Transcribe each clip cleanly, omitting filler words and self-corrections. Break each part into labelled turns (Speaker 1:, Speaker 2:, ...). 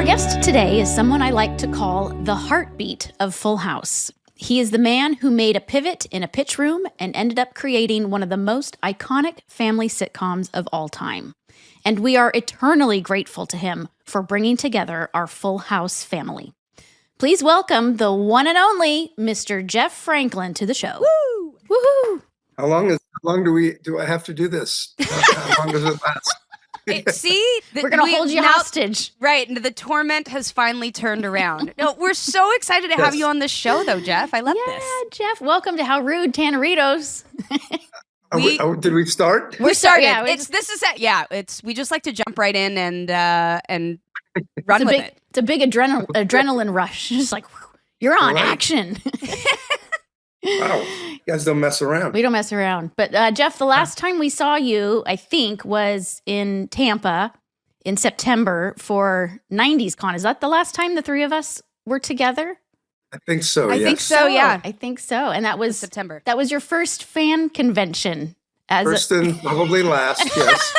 Speaker 1: guest today is someone I like to call the heartbeat of Full House. He is the man who made a pivot in a pitch room and ended up creating one of the most iconic family sitcoms of all time. And we are eternally grateful to him for bringing together our Full House family. Please welcome the one and only Mr. Jeff Franklin to the show.
Speaker 2: Woo!
Speaker 1: Woohoo!
Speaker 3: How long do I have to do this? How long does it last?
Speaker 2: See?
Speaker 1: We're going to hold you hostage.
Speaker 2: Right. And the torment has finally turned around. No, we're so excited to have you on this show, though, Jeff. I love this.
Speaker 1: Yeah, Jeff, welcome to How Rude Tanneritos.
Speaker 3: Did we start?
Speaker 2: We started.
Speaker 1: Yeah,
Speaker 2: We just like to jump right in and run with it.
Speaker 1: It's a big adrenaline rush. It's like, you're on action.
Speaker 3: Wow. You guys don't mess around.
Speaker 1: We don't mess around. But Jeff, the last time we saw you, I think, was in Tampa in September for 90s Con. Is that the last time the three of us were together?
Speaker 3: I think so,
Speaker 2: I
Speaker 3: yes.
Speaker 2: think so, yeah.
Speaker 1: I think so. And that was
Speaker 2: September.
Speaker 1: That was your first fan convention.
Speaker 3: First and probably last, yes.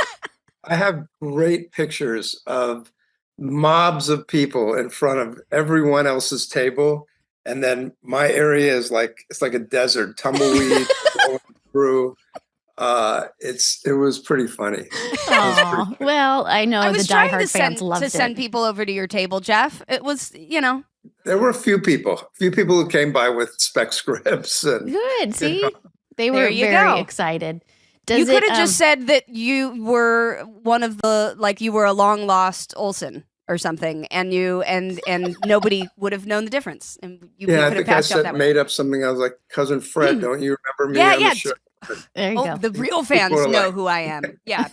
Speaker 3: I have great pictures of mobs of people in front of everyone else's table. And then my area is it's like a desert, tumbleweed going through. It was pretty funny.
Speaker 1: Oh, well, I know the diehard fans loved it.
Speaker 2: To send people over to your table, Jeff. It was,
Speaker 3: There were a few people who came by with spec scripts. And,
Speaker 1: good, see? They were very excited.
Speaker 2: You could have just said that you were one of you were a long lost Olsen or something, and nobody would have known the difference. And you could have passed off that way.
Speaker 3: Made up something. I was like, Cousin Fred, don't you remember me on the show?
Speaker 1: There you go.
Speaker 2: The real fans know who I am. Yeah.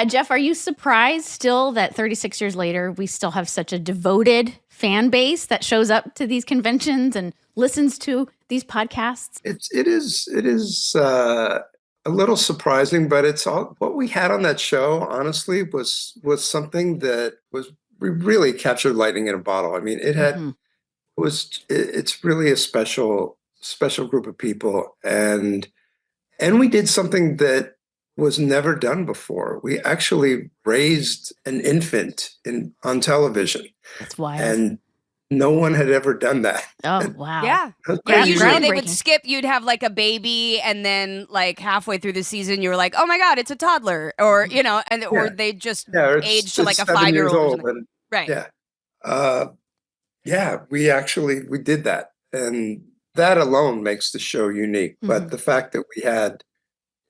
Speaker 1: Jeff, are you surprised still that 36 years later, we still have such a devoted fan base that shows up to these conventions and listens to these podcasts?
Speaker 3: It is a little surprising, but it's all what we had on that show, honestly, was something that we really captured lightning in a bottle. I mean, it's really a special group of people. And we did something that was never done before. We actually raised an infant on television.
Speaker 1: That's wild.
Speaker 3: And no one had ever done that.
Speaker 1: Oh, wow.
Speaker 2: Yeah. Usually they would skip. You'd have like a baby, and then like halfway through the season, you were like, oh my God, it's a toddler. Or, or they just aged to like a 5-year-old. Right.
Speaker 3: Yeah. We did that. And that alone makes the show unique. Mm-hmm. But the fact that we had,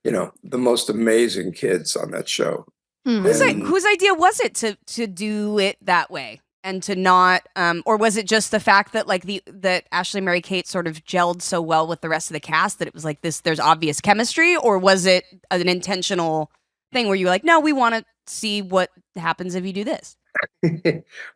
Speaker 3: the most amazing kids on that show.
Speaker 2: Mm-hmm. Whose idea was it to do it that way? And to not, or was it just the fact that that Ashley Mary Kate sort of gelled so well with the rest of the cast that it was like this? There's obvious chemistry, or was it an intentional thing where you were like, no, we want to see what happens if you do this?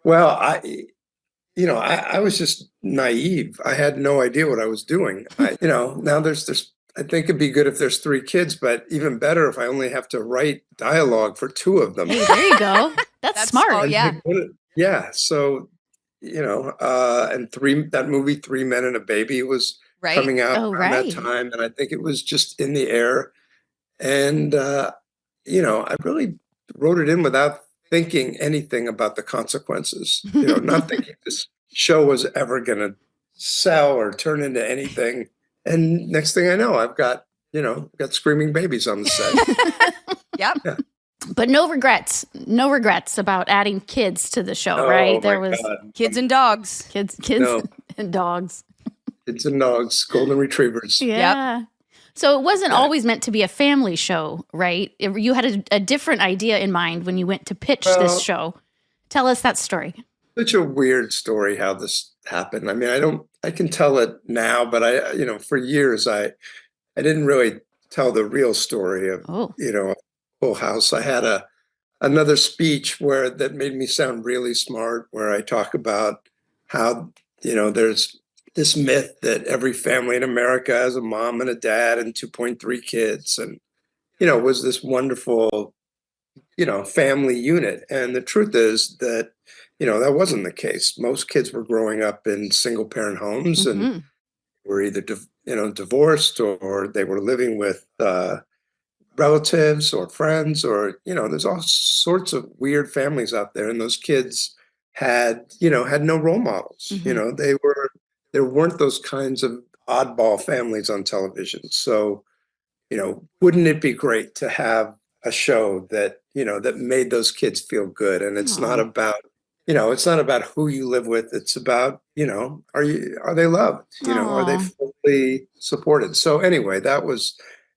Speaker 3: Well, I was just naive. I had no idea what I was doing. Now there's. I think it'd be good if there's 3 kids, but even better if I only have to write dialogue for 2 of them.
Speaker 1: Hey, there you go. That's smart.
Speaker 2: Oh, yeah.
Speaker 3: Yeah. So, and that movie, 3 Men and a Baby, was coming out around that time. And I think it was just in the air. And, I really wrote it in without thinking anything about the consequences, not thinking this show was ever going to sell or turn into anything. And next thing I know, I've got screaming babies on the set.
Speaker 2: Yep.
Speaker 3: Yeah.
Speaker 1: But no regrets about adding kids to the show, right? There was
Speaker 2: kids and dogs.
Speaker 1: Kids and dogs.
Speaker 3: Kids and dogs, golden retrievers.
Speaker 1: Yeah. Yep. So it wasn't always meant to be a family show, right? You had a different idea in mind when you went to pitch this show. Tell us that story.
Speaker 3: Such a weird story how this happened. I mean, I can tell it now, but for years I didn't really tell the real story of, Full House. I had another speech that made me sound really smart, where I talk about how, there's this myth that every family in America has a mom and a dad and 2.3 kids. And, was this wonderful, family unit. And the truth is that, that wasn't the case. Most kids were growing up in single parent homes and were either, divorced or they were living with relatives or friends, or, there's all sorts of weird families out there. And those kids had no role models.
Speaker 1: Mm-hmm.
Speaker 3: There weren't those kinds of oddball families on television. So, wouldn't it be great to have a show that, that made those kids feel good? And it's not about, it's not about who you live with. It's about, are they loved? Are they
Speaker 1: Aw.
Speaker 3: fully supported? So anyway, that was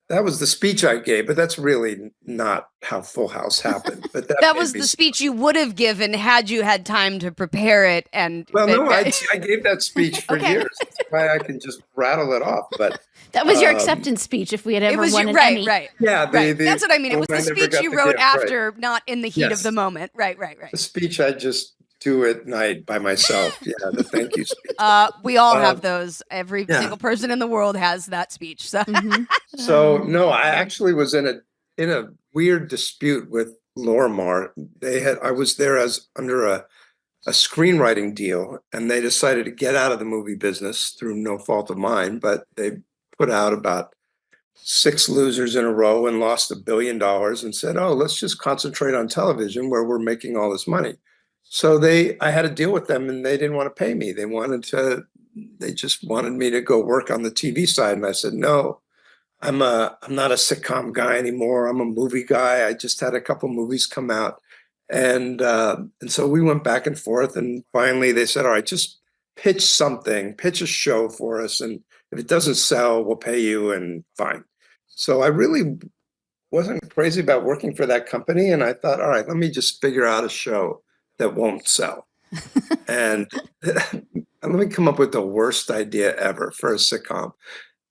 Speaker 3: the speech I gave, but that's really not how Full House happened. But that
Speaker 2: That
Speaker 3: made
Speaker 2: was
Speaker 3: me
Speaker 2: the speech you would have given had you had time to prepare it.
Speaker 3: well, no, I gave that speech for
Speaker 2: Okay.
Speaker 3: years. That's why I can just rattle it off. But
Speaker 1: That was your acceptance speech if we had
Speaker 2: It
Speaker 1: ever
Speaker 2: was
Speaker 1: won an
Speaker 2: right,
Speaker 1: Emmy.
Speaker 2: right.
Speaker 3: yeah,
Speaker 2: Right. That's what I mean. It was
Speaker 3: I
Speaker 2: the
Speaker 3: never
Speaker 2: speech
Speaker 3: got
Speaker 2: you
Speaker 3: the
Speaker 2: wrote
Speaker 3: gift, right.
Speaker 2: after, not in the heat of the
Speaker 3: Yes.
Speaker 2: moment. Right.
Speaker 3: The speech I just do at night by myself. Yeah, the thank you speech.
Speaker 2: We all
Speaker 3: Um,
Speaker 2: have those. Every
Speaker 3: yeah.
Speaker 2: single person in the world has that speech. So
Speaker 1: Mm-hmm.
Speaker 3: So no, I actually was in a weird dispute with Lorimar. I was there as under a screenwriting deal, and they decided to get out of the movie business through no fault of mine, but they put out about 6 losers in a row and lost $1 billion and said, "Oh, let's just concentrate on television where we're making all this money." So I had a deal with them, and they didn't want to pay me. They just wanted me to go work on the TV side, and I said, "No, I'm not a sitcom guy anymore. I'm a movie guy. I just had a couple movies come out." And so we went back and forth, and finally they said, "All right, just pitch a show for us, and if it doesn't sell, we'll pay you." And fine. So I really wasn't crazy about working for that company, and I thought, all right, let me just figure out a show that won't sell. And let me come up with the worst idea ever for a sitcom.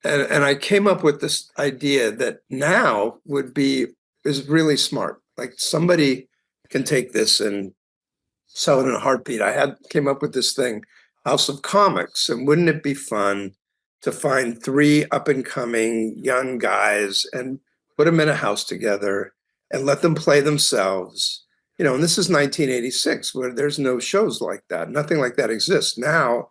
Speaker 3: And I came up with this idea that now is really smart. Like, somebody can take this and sell it in a heartbeat. Came up with this thing, House of Comics, and wouldn't it be fun to find 3 up and coming young guys and put them in a house together and let them play themselves? And this is 1986, where there's no shows like that. Nothing like that exists now.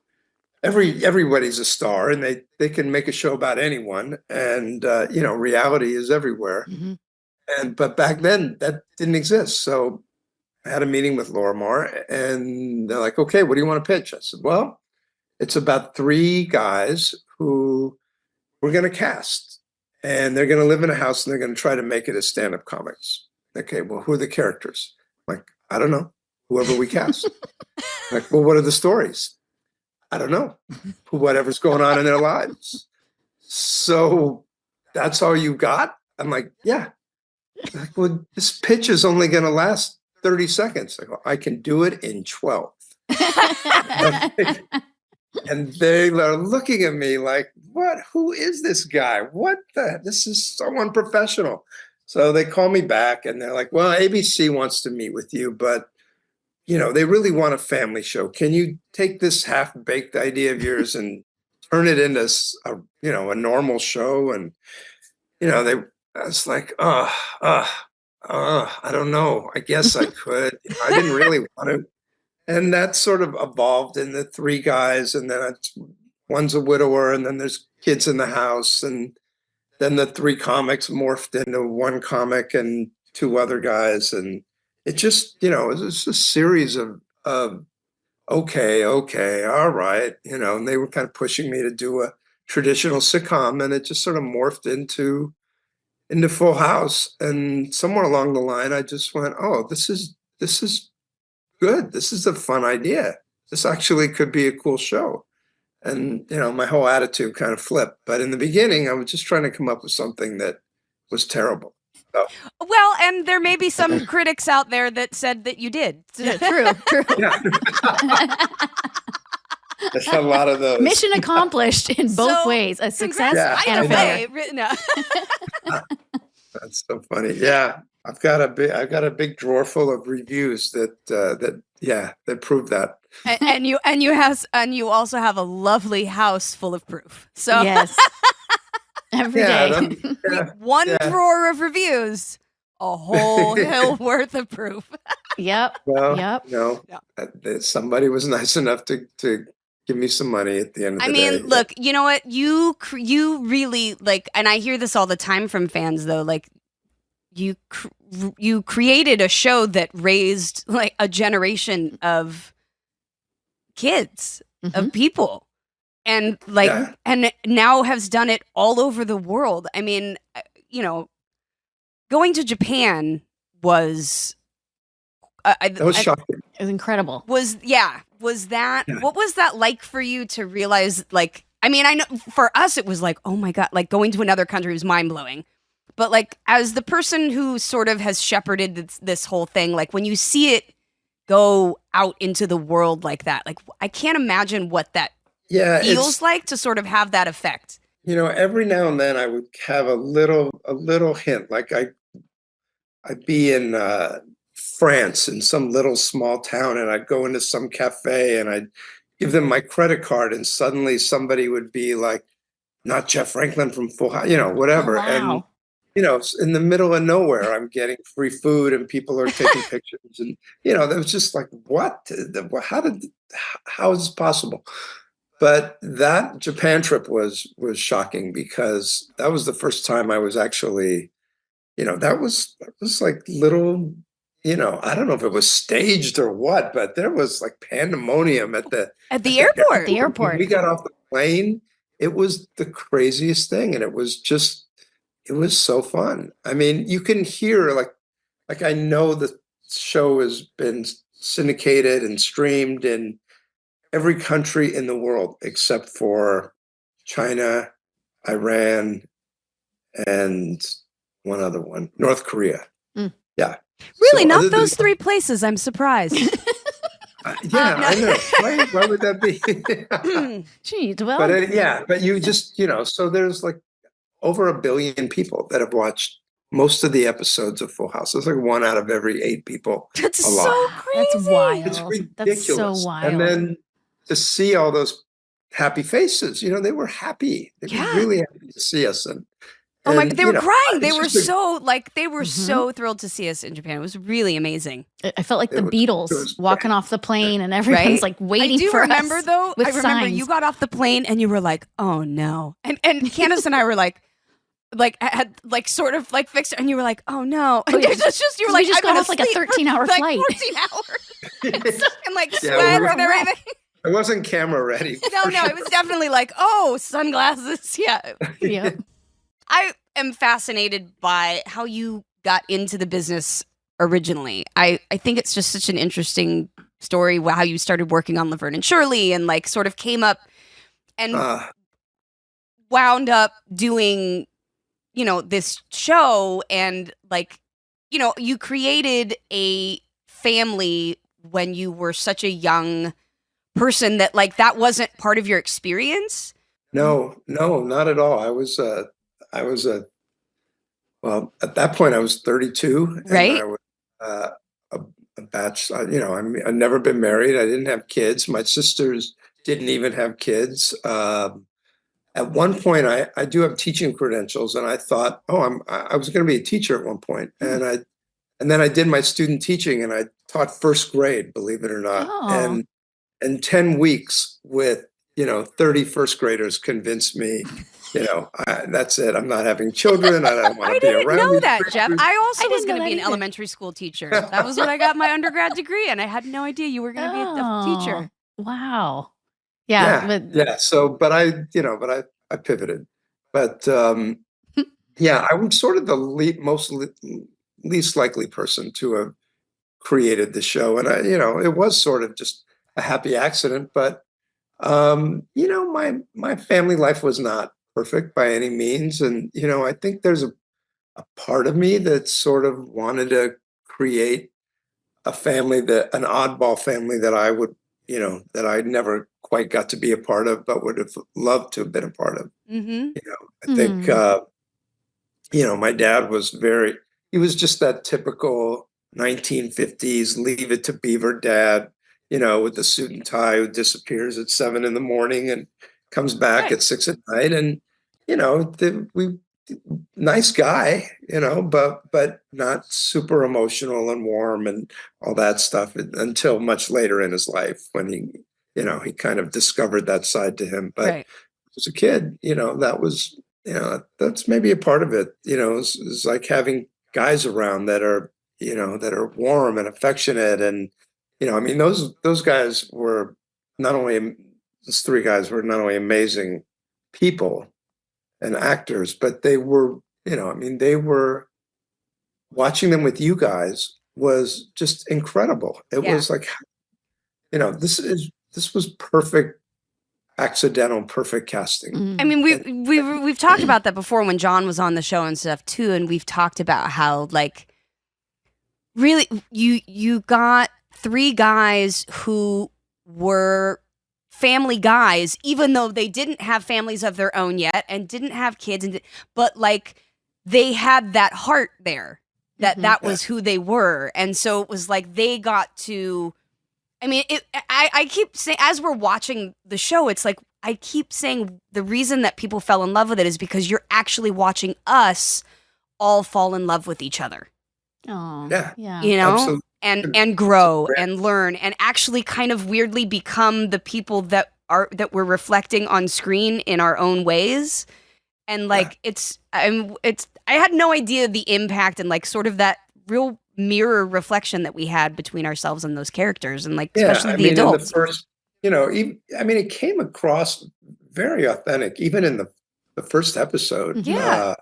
Speaker 3: Everybody's a star, and they can make a show about anyone, and reality is everywhere.
Speaker 1: Mm-hmm.
Speaker 3: But back then that didn't exist. So I had a meeting with Lorimar, and they're like, "Okay, what do you want to pitch?" I said, "Well, it's about 3 guys who we're going to cast, and they're going to live in a house, and they're going to try to make it as stand-up comics." "Okay, well, who are the characters?" I'm like, "I don't know. Whoever we cast." Like, "Well, what are the stories?" "I don't know. Whatever's going on in their lives." "So that's all you got?" I'm like, "Yeah." Like, "Well, this pitch is only going to last 30 seconds. I go, "I can do it in 12. And they are looking at me like, "What? Who is this guy? This is so unprofessional." So they call me back, and they're like, "Well, ABC wants to meet with you, but they really want a family show. Can you take this half-baked idea of yours and turn it into a normal show?" And I was like, I don't know. I guess I could. I didn't really want to. And that sort of evolved in the 3 guys, and then one's a widower, and then there's kids in the house, and then the 3 comics morphed into 1 comic and 2 other guys, and it just, it was just a series of okay, all right, and they were kind of pushing me to do a traditional sitcom, and it just sort of morphed into Full House. And somewhere along the line, I just went, "Oh, this is good. This is a fun idea. This actually could be a cool show." And, my whole attitude kind of flipped. But in the beginning, I was just trying to come up with something that was terrible. So,
Speaker 2: well, and there may be some critics out there that said that you did.
Speaker 1: Yeah, true.
Speaker 3: yeah. There's a lot of those.
Speaker 1: Mission accomplished in both
Speaker 2: So,
Speaker 1: ways. A success
Speaker 3: Yeah,
Speaker 1: and a
Speaker 2: Either
Speaker 1: failure.
Speaker 2: way, no.
Speaker 3: That's so funny. Yeah. I've got a big drawer full of reviews that prove that.
Speaker 2: and you also have a lovely house full of proof. So
Speaker 1: Yes. Every day.
Speaker 2: one drawer of reviews, a whole hill worth of proof.
Speaker 1: Yep.
Speaker 3: Well,
Speaker 1: Yep.
Speaker 3: somebody was nice enough to give me some money at the end of the day.
Speaker 2: Look, you know what? You really and I hear this all the time from fans, though. Like, you created a show that raised like a generation of kids
Speaker 1: Mm-hmm.
Speaker 2: of people, and and now has done it all over the world. I mean, going to Japan was
Speaker 3: that was shocking.
Speaker 1: It was incredible.
Speaker 2: Was that what was that like for you to realize, like, I mean, I know for us it was like, oh my God, like going to another country was mind-blowing. But like, as the person who sort of has shepherded this whole thing, like when you see it go out into the world like that, like I can't imagine what that feels like to sort of have that effect.
Speaker 3: Every now and then I would have a little hint, like I'd be in France in some little small town, and I'd go into some cafe and I'd give them my credit card, and suddenly somebody would be like, not Jeff Franklin from Full House, whatever.
Speaker 1: Oh, wow.
Speaker 3: And, in the middle of nowhere, I'm getting free food and people are taking pictures. And, that was just like, what? How is this possible? But that Japan trip was shocking, because that was the first time I was actually, that was like little, I don't know if it was staged or what, but there was like pandemonium at the
Speaker 2: airport.
Speaker 1: The airport.
Speaker 3: When we got off the plane, it was the craziest thing, and it was so fun. I mean, you can hear like I know the show has been syndicated and streamed in every country in the world except for China, Iran, and one other one, North Korea.
Speaker 1: Mm.
Speaker 3: Yeah.
Speaker 2: Really, so not those three places. I'm surprised.
Speaker 3: Yeah, I know. Why would that be?
Speaker 1: Jeez, well.
Speaker 3: But you just, so there's like over 1 billion people that have watched most of the episodes of Full House. It's like 1 out of every 8 people.
Speaker 2: That's so crazy.
Speaker 1: That's wild.
Speaker 3: It's ridiculous.
Speaker 1: That's so wild.
Speaker 3: And then to see all those happy faces, they were happy. They were really happy to see us. And
Speaker 2: oh my God, they were crying. They were so
Speaker 1: mm-hmm.
Speaker 2: so thrilled to see us in Japan. It was really amazing.
Speaker 1: I felt like the Beatles walking off the plane, and everyone's like waiting for us.
Speaker 2: I remember
Speaker 1: signs.
Speaker 2: you got off the plane and you were like, oh no. And Candace and I were like had like sort of like fixed it, and you were like, oh no. And it's just you were like,
Speaker 1: we just got off like a 13-hour flight.
Speaker 2: 14 hours. And like sweat and everything.
Speaker 3: I wasn't camera ready.
Speaker 2: No, it was definitely like, oh, sunglasses. Yeah.
Speaker 1: Yeah.
Speaker 2: I am fascinated by how you got into the business originally. I think it's just such an interesting story, how you started working on Laverne and Shirley and like sort of came up and wound up doing, this show, and like, you created a family when you were such a young person that like that wasn't part of your experience.
Speaker 3: No, not at all. I was well, at that point I was 32.
Speaker 2: Right.
Speaker 3: And I was a bachelor. I'd never been married. I didn't have kids. My sisters didn't even have kids. At one point, I do have teaching credentials, and I thought, I was going to be a teacher at one point, and then I did my student teaching, and I taught first grade, believe it or not, and 10 weeks with 30 first graders convinced me, that's it. I'm not having children. I don't want to be around.
Speaker 2: I didn't know that, Jeff. I also was going to be an
Speaker 1: either.
Speaker 2: elementary school teacher. That was when I got my undergrad degree, and I had no idea you were going to be a teacher.
Speaker 1: Wow. Yeah.
Speaker 3: So, but I pivoted. But I'm sort of the least likely person to have created the show, and it was sort of just a happy accident. But my family life was not perfect by any means, and I think there's a part of me that sort of wanted to create a family, an oddball family that I would, that I never quite got to be a part of, but would have loved to have been a part of.
Speaker 2: Mm-hmm.
Speaker 3: I think, my dad was he was just that typical 1950s Leave It to Beaver dad, with the suit and tie, who disappears at 7 a.m. and comes back at 6 p.m. And, nice guy, but not super emotional and warm and all that stuff until much later in his life, when he kind of discovered that side to him. But as a kid, that was, that's maybe a part of it, it's like having guys around that are, that are warm and affectionate. And, those guys were not only those three guys were not only amazing people and actors, but they were, they were, watching them with you guys was just incredible. It was like, this was perfect, accidental, perfect casting.
Speaker 2: I mean, we've talked about that before when John was on the show and stuff too, and we've talked about how like really you got three guys who were family guys, even though they didn't have families of their own yet and didn't have kids, but like they had that heart there. That was who they were. And so it was like they got to, I mean, I keep saying, as we're watching the show, it's like, I keep saying the reason that people fell in love with it is because you're actually watching us all fall in love with each other.
Speaker 1: Oh, yeah.
Speaker 2: You know,
Speaker 3: absolutely.
Speaker 2: and grow and learn and actually kind of weirdly become the people that we're reflecting on screen in our own ways. And like, I had no idea the impact and like sort of that real mirror reflection that we had between ourselves and those characters, and like especially the adults.
Speaker 3: In the first, it came across very authentic, even in the first episode.
Speaker 2: Yeah.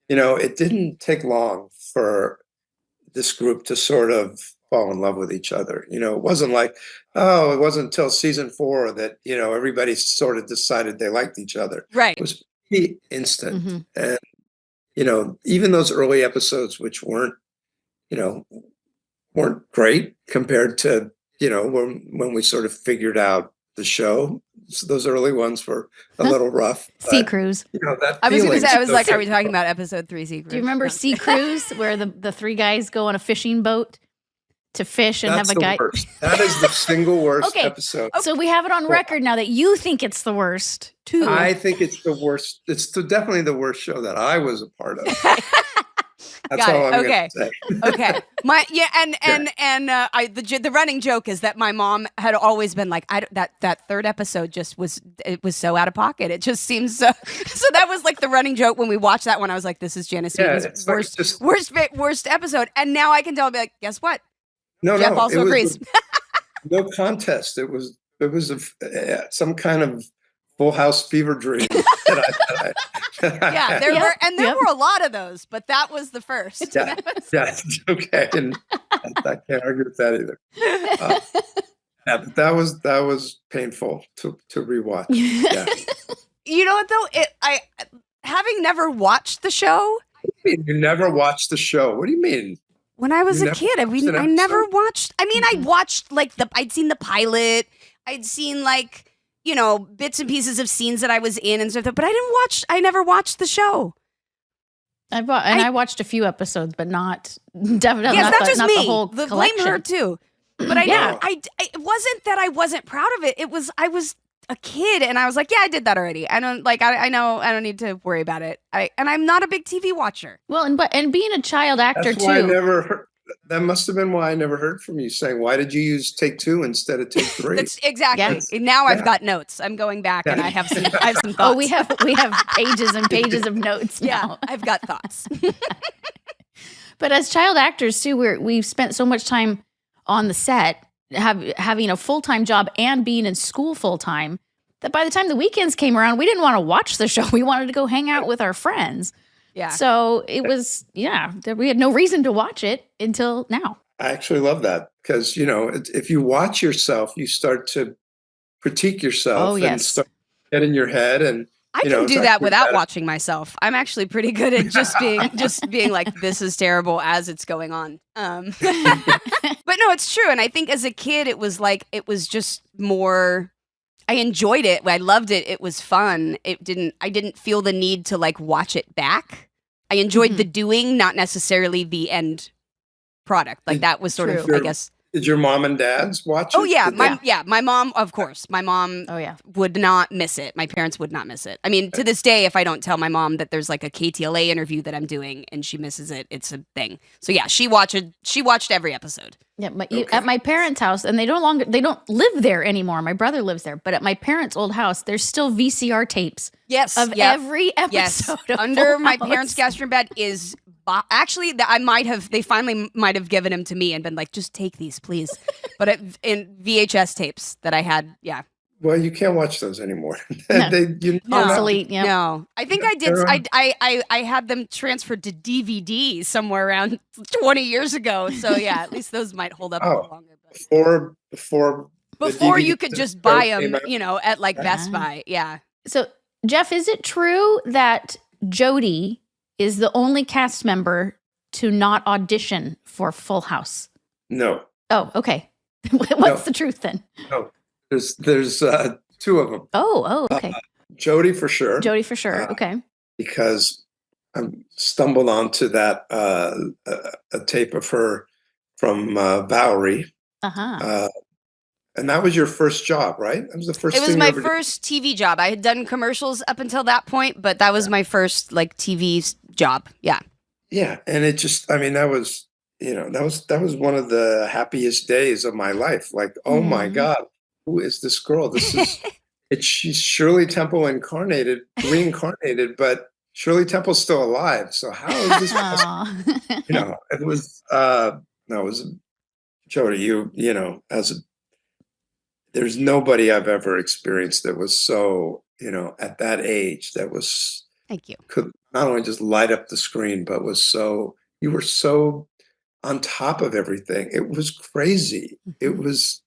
Speaker 3: It didn't take long for this group to sort of fall in love with each other. It wasn't like, it wasn't until season 4 that, everybody sort of decided they liked each other.
Speaker 2: Right.
Speaker 3: It was pretty instant. And, even those early episodes, which weren't great compared to, when we sort of figured out the show. So those early ones were a little rough.
Speaker 1: Sea Cruise.
Speaker 2: I was going to say, I was like, are we talking about episode 3 Sea Cruise?
Speaker 1: Do you remember Sea Cruise, where the three guys go on a fishing boat to fish and
Speaker 3: That's
Speaker 1: have a guy?
Speaker 3: Worst. That is the single worst episode.
Speaker 1: So we have it on record now that you think it's the worst too.
Speaker 3: I think it's the worst. It's definitely the worst show that I was a part of. That's all I'm going to say.
Speaker 2: Okay. The running joke is that my mom had always been like, that third episode just was so out of pocket. It just seems so. So that was like the running joke when we watched that one. I was like, this is Janice Sweeten's worst episode. And now I can tell, be like, guess what? Jeff also agrees.
Speaker 3: No contest. It was some kind of Full House fever dream.
Speaker 2: There were a lot of those, but that was the first.
Speaker 3: Yeah, okay, and I can't argue with that either. But that was painful to rewatch. Yeah.
Speaker 2: You know what though? I having never watched the show.
Speaker 3: You never watched the show? What do you mean?
Speaker 2: When I was a kid, I never watched. I mean, I watched I'd seen the pilot. I'd seen bits and pieces of scenes that I was in and stuff, but I never watched the show.
Speaker 1: I watched a few episodes, but not definitely.
Speaker 2: Yeah, it's not just me.
Speaker 1: The whole
Speaker 2: collection.
Speaker 1: Blame
Speaker 2: her too. But it wasn't that I wasn't proud of it. It was I was a kid and I was like, yeah, I did that already. I don't I know I don't need to worry about it. And I'm not a big TV watcher.
Speaker 1: Well, and being a child actor
Speaker 3: That's why
Speaker 1: too.
Speaker 3: That must have been why I never heard from you saying, why did you use take 2 instead of take 3?
Speaker 2: That's exactly. Yes. Now I've got notes. I'm going back and I have some thoughts.
Speaker 1: Oh, we have pages and pages of notes now.
Speaker 2: Yeah, I've got thoughts.
Speaker 1: But as child actors too, we've spent so much time on the set, having a full-time job and being in school full-time, that by the time the weekends came around, we didn't want to watch the show. We wanted to go hang out with our friends. Yeah. So it was, we had no reason to watch it until now.
Speaker 3: I actually love that because, if you watch yourself, you start to critique yourself and start getting in your head. And
Speaker 2: I can do that without watching myself. I'm actually pretty good at just being like, this is terrible as it's going on. But no, it's true. And I think as a kid, it was just more, I enjoyed it. I loved it. It was fun. I didn't feel the need to watch it back. I enjoyed the doing, not necessarily the end product. That was sort of, I guess.
Speaker 3: Did your mom and dads watch it?
Speaker 2: Oh yeah, my mom, of course. My mom would not miss it. My parents would not miss it. I mean, to this day, if I don't tell my mom that there's a KTLA interview that I'm doing and she misses it, it's a thing. So yeah, she watched every episode.
Speaker 1: Yeah, at my parents' house, and they don't live there anymore. My brother lives there, but at my parents' old house, there's still VCR tapes.
Speaker 2: Yes,
Speaker 1: of every episode. Yes.
Speaker 2: Under my parents' guest room bed is. Actually, they finally might have given him to me and been like, just take these, please. But in VHS tapes that I had,
Speaker 3: Well, you can't watch those anymore.
Speaker 1: No.
Speaker 3: You
Speaker 1: Obsolete. Yeah.
Speaker 2: No, I think I did. I had them transferred to DVD somewhere around 20 years ago. So yeah, at least those might hold up a little longer. But
Speaker 3: before
Speaker 2: you could just buy them, at like Best Buy. Yeah.
Speaker 1: So Jeff, is it true that Jodie is the only cast member to not audition for Full House?
Speaker 3: No.
Speaker 1: Oh, okay. What's the truth then?
Speaker 3: No. There's two of them.
Speaker 1: Oh, okay.
Speaker 3: Jodie for sure.
Speaker 1: Jodie for sure. Okay.
Speaker 3: Because I stumbled onto that a tape of her from Valerie. And that was your first job, right? That was the first.
Speaker 2: It was my first TV job. I had done commercials up until that point, but that was my first like TV job. Yeah.
Speaker 3: Yeah, and it just, I mean, that was one of the happiest days of my life. Like, oh my God, who is this girl? This is she's Shirley Temple reincarnated, but Shirley Temple's still alive. So how is this possible? It was Jodie, there's nobody I've ever experienced that was so, at that age that was
Speaker 2: Thank you.
Speaker 3: Could not only just light up the screen, but you were so on top of everything. It was crazy. It was,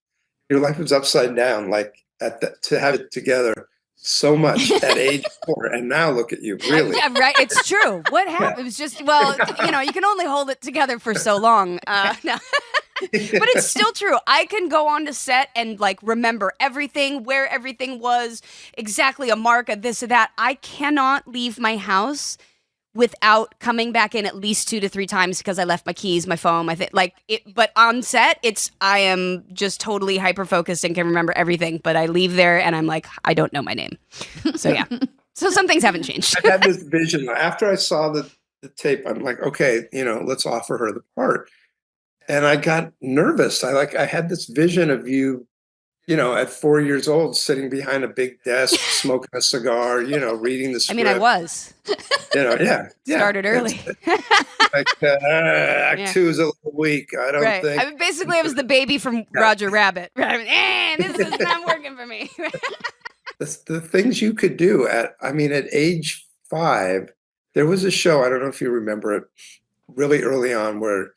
Speaker 3: your life was upside down, like to have it together so much at age 4. And now look at you, really.
Speaker 2: Yeah, right. It's true. What happened? Yeah. It was just, well, you can only hold it together for so long. No. But it's still true. I can go on to set and like remember everything, where everything was, exactly a mark of this or that. I cannot leave my house without coming back in at least 2 to 3 times because I left my keys, my phone, but on set, I am just totally hyper focused and can remember everything. But I leave there and I'm like, I don't know my name. So yeah. So some things haven't changed.
Speaker 3: I had this vision after I saw the tape. I'm like, okay, let's offer her the part. And I got nervous. I had this vision of you, at 4 years old, sitting behind a big desk, smoking a cigar, reading the script.
Speaker 2: I mean, I was.
Speaker 3: Yeah.
Speaker 2: Started early.
Speaker 3: Act 2 is a little weak. I don't think.
Speaker 2: I mean, I was the baby from Roger Rabbit. This is not working for me.
Speaker 3: The things you could do at age 5, there was a show, I don't know if you remember it, really early on where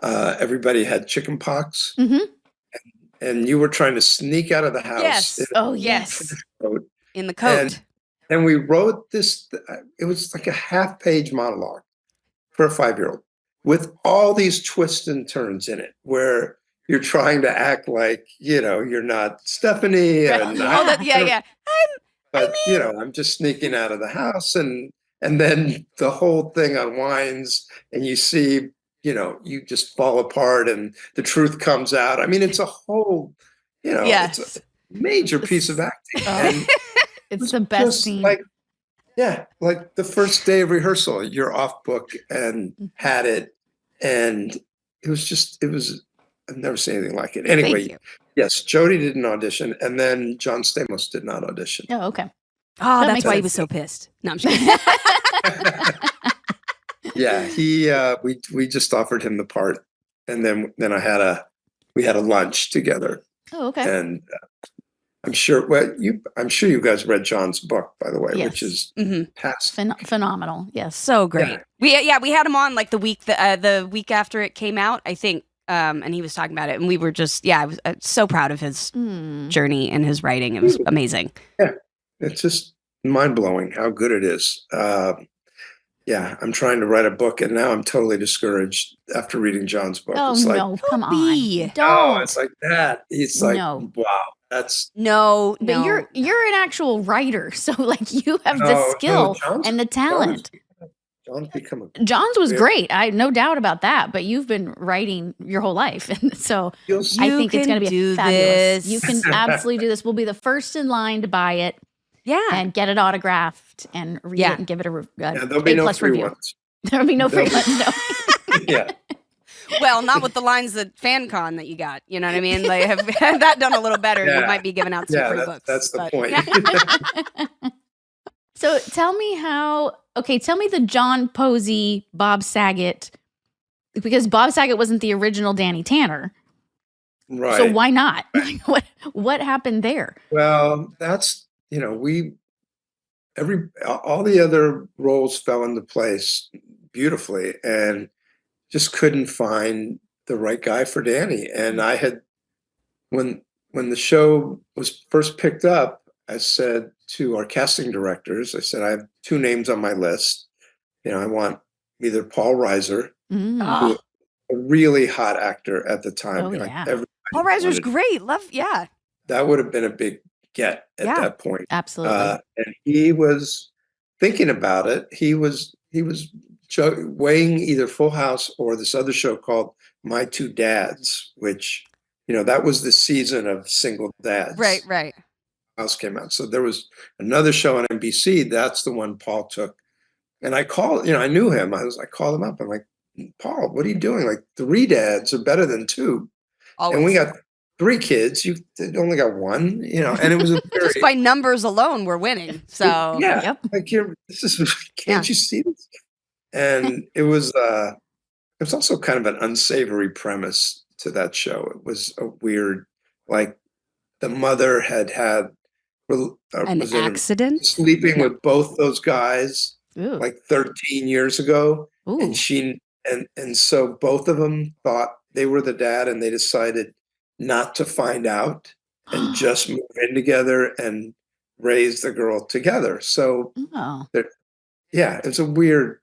Speaker 3: everybody had chicken pox, and you were trying to sneak out of the house.
Speaker 2: Yes. Yes. In the coat.
Speaker 3: And we wrote this. It was like a half-page monologue for a 5-year-old with all these twists and turns in it, where you're trying to act like you're not Stephanie, and I'm just sneaking out of the house, and then the whole thing unwinds, and you see. You just fall apart and the truth comes out. I mean, it's a whole, it's a major piece of acting. And
Speaker 1: it's the best scene.
Speaker 3: Like the first day of rehearsal, you're off book and had it. And it was, I've never seen anything like it. Anyway, yes, Jodie didn't audition. And then John Stamos did not audition.
Speaker 1: Oh, okay.
Speaker 2: Oh, that's why he was so pissed. No, I'm just kidding.
Speaker 3: Yeah, we just offered him the part, and then we had a lunch together.
Speaker 1: Oh, okay.
Speaker 3: And I'm sure you guys read John's book, by the way, which is
Speaker 1: phenomenal. Yes,
Speaker 2: so great. Yeah. We had him on like the week after it came out, I think, and he was talking about it, and we were just I was so proud of his journey and his writing. It was amazing.
Speaker 3: Yeah, it's just mind blowing how good it is. I'm trying to write a book, and now I'm totally discouraged after reading John's book.
Speaker 1: Oh,
Speaker 3: it's
Speaker 1: no, come on.
Speaker 3: Don't. It's like that. It's like, wow, that's...
Speaker 2: No.
Speaker 1: But you're an actual writer, so like you have the skill and the talent. John's was great. I no doubt about that, but you've been writing your whole life. And so I think it's going to be fabulous. You can absolutely do this. We'll be the first in line to buy it.
Speaker 2: Yeah.
Speaker 1: And get it autographed and read it and give it a
Speaker 3: there'll be no free ones.
Speaker 1: There'll be no free ones, no.
Speaker 3: Yeah.
Speaker 2: Well, not with the lines that FanCon that you got. You know what I mean? Like, have that done a little better. You might be giving out some free books.
Speaker 3: That's the point.
Speaker 1: So tell me the John Posey, Bob Saget, because Bob Saget wasn't the original Danny Tanner.
Speaker 3: Right.
Speaker 1: So why not? What happened there?
Speaker 3: Well, that's, all the other roles fell into place beautifully and just couldn't find the right guy for Danny. And I had, when the show was first picked up, I said to our casting directors, I said, I have two names on my list. I want either Paul Reiser, who
Speaker 2: Oh,
Speaker 3: a really hot actor at the time.
Speaker 1: Oh,
Speaker 3: Like
Speaker 1: yeah.
Speaker 3: everybody
Speaker 2: Paul Reiser's
Speaker 3: wanted,
Speaker 2: great. Love, yeah.
Speaker 3: that would have been a big get at
Speaker 2: Yeah.
Speaker 3: that point.
Speaker 1: Absolutely.
Speaker 3: And he was thinking about it. He was weighing either Full House or this other show called My Two Dads, which that was the season of single dads.
Speaker 2: Right.
Speaker 3: House came out, so there was another show on NBC. That's the one Paul took, and I called. I knew him. I called him up. I'm like, Paul, what are you doing? Like, three dads are better than two.
Speaker 2: Always.
Speaker 3: And we got three kids. You only got one, and it was a very,
Speaker 2: just by numbers alone, we're winning. So
Speaker 3: yeah.
Speaker 1: Yep.
Speaker 3: Like, can't you see this? And it was also kind of an unsavory premise to that show. It was a weird, like, the mother had
Speaker 2: an
Speaker 3: was in
Speaker 2: accident.
Speaker 3: sleeping with both those guys
Speaker 1: Ooh.
Speaker 3: like 13 years ago,
Speaker 1: Ooh.
Speaker 3: and so both of them thought they were the dad, and they decided not to find out and just move in together and raise the girl together. So
Speaker 1: Oh.
Speaker 3: yeah, it's a weird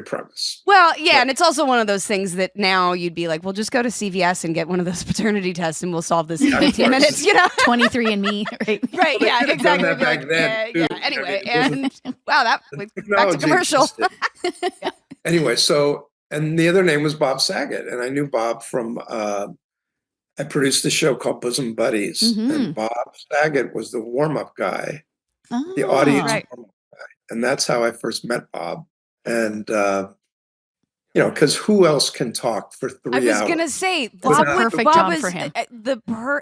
Speaker 3: premise.
Speaker 2: Well, yeah, and it's also one of those things that now you'd be like, well, just go to CVS and get one of those paternity tests, and we'll solve this in 15 minutes.
Speaker 1: 23andMe, right?
Speaker 2: Right? Yeah,
Speaker 3: Could have done
Speaker 2: exactly.
Speaker 3: that
Speaker 2: Be
Speaker 3: back
Speaker 2: like,
Speaker 3: then, too.
Speaker 2: Anyway,
Speaker 3: I mean,
Speaker 2: and wow, back to
Speaker 3: technology
Speaker 2: commercial.
Speaker 3: existed. Anyway, and the other name was Bob Saget, and I knew Bob from I produced a show called Bosom Buddies, and Bob Saget was the warm-up guy, the audience
Speaker 2: Right.
Speaker 3: warm-up guy, and that's how I first met Bob. And because who else can talk for 3 hours?
Speaker 2: I was gonna say,
Speaker 1: That's a
Speaker 2: Bob,
Speaker 1: perfect
Speaker 2: Bob
Speaker 1: job
Speaker 2: is
Speaker 1: for him.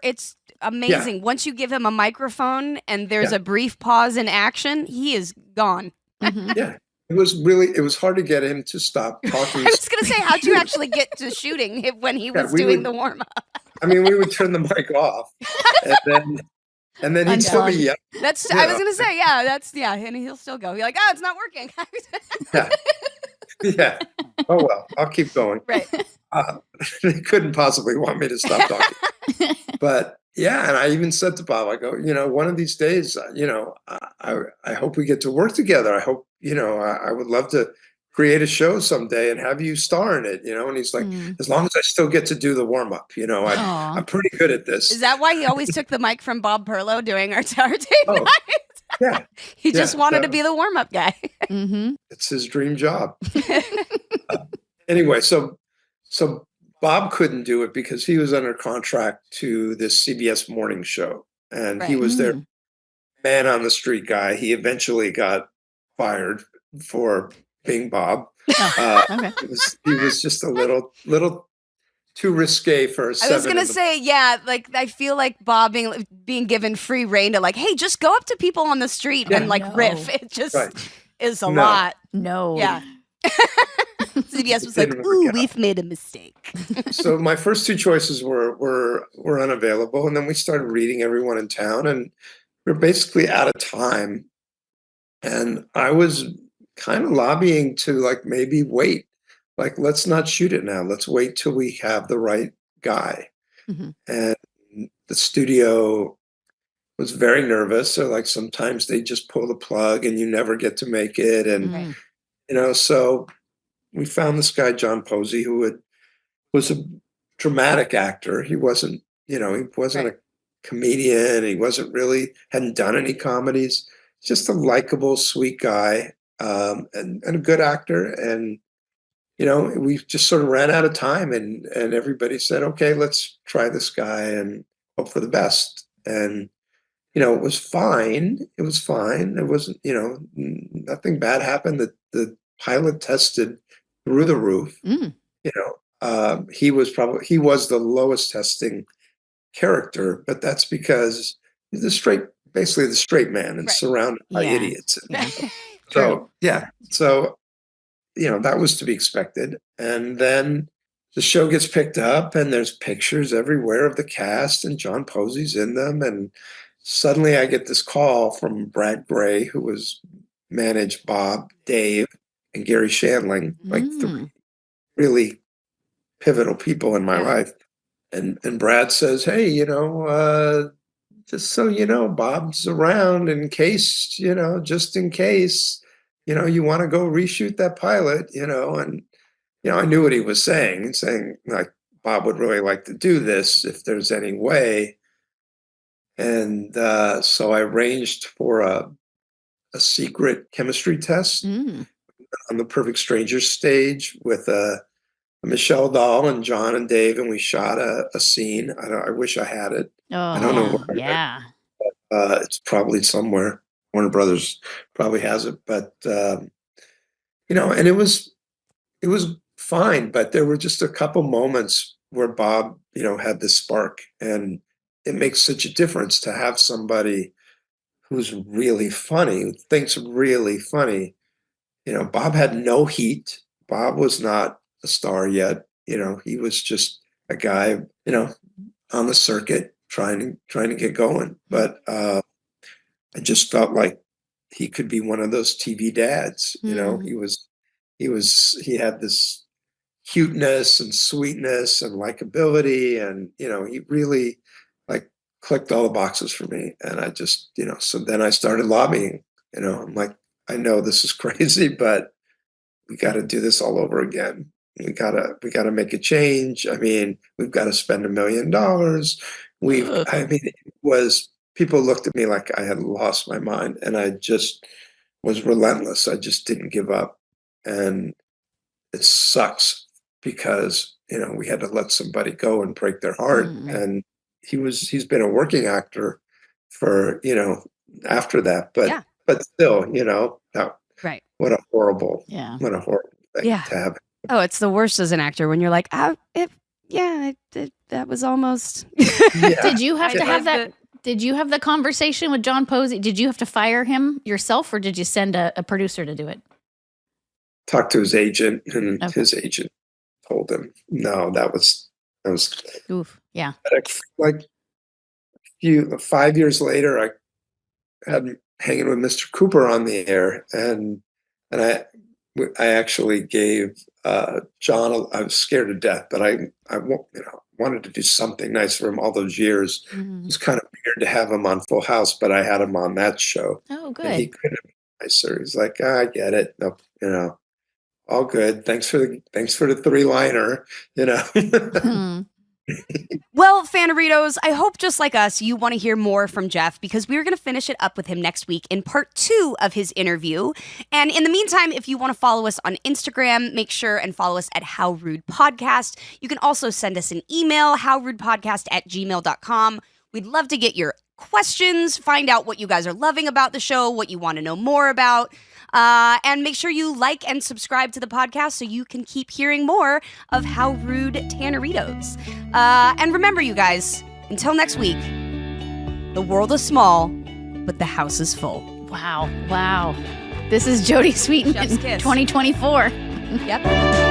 Speaker 2: It's amazing. Once you give him a microphone and there's a brief pause in action, he is gone.
Speaker 3: Yeah. It was hard to get him to stop talking.
Speaker 2: I was gonna say, how'd you actually get to shooting when he was doing the warm up?
Speaker 3: I mean, we would turn the mic off, and then he'd still be yelling.
Speaker 2: I was gonna say, and he'll still go. He's like, oh, it's not working.
Speaker 3: Yeah. Oh well, I'll keep going.
Speaker 2: Right.
Speaker 3: They couldn't possibly want me to stop talking. But yeah, and I even said to Bob, I go, one of these days, I hope we get to work together. I hope, I would love to create a show someday and have you star in it, and he's like, as long as I still get to do the warm up, I'm pretty good at this.
Speaker 2: Is that why he always took the mic from Bob Perlow doing our tape night?
Speaker 3: Yeah.
Speaker 2: He just wanted to be the warm up guy.
Speaker 3: It's his dream job. Anyway, so Bob couldn't do it because he was under contract to this CBS morning show, and he was their man on the street guy. He eventually got fired for being Bob.
Speaker 1: Okay.
Speaker 3: He was just a little too risque for a
Speaker 2: I was gonna say, like I feel like Bob being given free reign to like, hey, just go up to people on the street and like riff. It just is a lot.
Speaker 1: No.
Speaker 2: Yeah. CBS was like, ooh, we've made a mistake.
Speaker 3: So my first two choices were unavailable, and then we started reading everyone in town, and we're basically out of time. And I was kind of lobbying to like maybe wait, like let's not shoot it now. Let's wait till we have the right guy. And the studio was very nervous. So like sometimes they just pull the plug and you never get to make it. And so we found this guy, John Posey, who was a dramatic actor. He wasn't, he wasn't a comedian. He hadn't done any comedies. Just a likable, sweet guy, and a good actor. And, we just sort of ran out of time, and everybody said, okay, let's try this guy and hope for the best. And, it was fine. It was fine. It wasn't, nothing bad happened. The pilot tested through the roof. He was the lowest testing character, but that's because he's basically the straight man and surrounded by idiots. So that was to be expected. And then the show gets picked up and there's pictures everywhere of the cast and John Posey's in them. And suddenly I get this call from Brad Gray, who was managed Bob, Dave, and Gary Shandling, like three really pivotal people in my life. And Brad says, hey, just so you know, Bob's around in case, just in case, you want to go reshoot that pilot, and, I knew what he was saying and saying like, Bob would really like to do this if there's any way. And so I arranged for a secret chemistry test on the Perfect Strangers stage with Michelle Dahl and John and Dave, and we shot a scene. I wish I had it. I don't know where.
Speaker 1: Yeah.
Speaker 3: It's probably somewhere. Warner Brothers probably has it, but and it was fine. But there were just a couple moments where Bob, had this spark, and it makes such a difference to have somebody who's really funny, who thinks really funny. Bob had no heat. Bob was not a star yet. He was just a guy, on the circuit trying to get going. But I just felt like he could be one of those TV dads. He had this cuteness and sweetness and likability, and he really like clicked all the boxes for me. And I just, so then I started lobbying. I'm like, I know this is crazy, but we got to do this all over again. We gotta make a change. I mean, we've got to spend $1 million. People looked at me like I had lost my mind, and I just was relentless. I just didn't give up. And it sucks because, we had to let somebody go and break their heart. And he's been a working actor for, after that, but still,
Speaker 2: right.
Speaker 3: What a horrible thing to have.
Speaker 2: Oh, it's the worst as an actor when you're like, that was almost.
Speaker 1: Did you have to have that? Did you have the conversation with John Posey? Did you have to fire him yourself, or did you send a producer to do it?
Speaker 3: Talked to his agent, and his agent told him, no, that was.
Speaker 1: Oof. Yeah.
Speaker 3: Like 5 years later, I had hanging with Mr. Cooper on the air, and I actually gave John. I was scared to death, but I wanted to do something nice for him all those years. It was kind of weird to have him on Full House, but I had him on that show.
Speaker 1: Oh, good.
Speaker 3: And he couldn't be nicer. He's like, I get it. No, all good. Thanks for the 3-liner.
Speaker 2: Well, Tanneritos, I hope just like us, you want to hear more from Jeff, because we're going to finish it up with him next week in part 2 of his interview. And in the meantime, if you want to follow us on Instagram, make sure and follow us at How Rude Podcast. You can also send us an email, howrudepodcast@gmail.com. We'd love to get your questions, find out what you guys are loving about the show, what you want to know more about. And make sure you like and subscribe to the podcast so you can keep hearing more of How Rude Tanneritos. And remember, you guys, until next week, the world is small, but the house is full.
Speaker 1: Wow. This is Jodie Sweetin in 2024.
Speaker 2: Yep.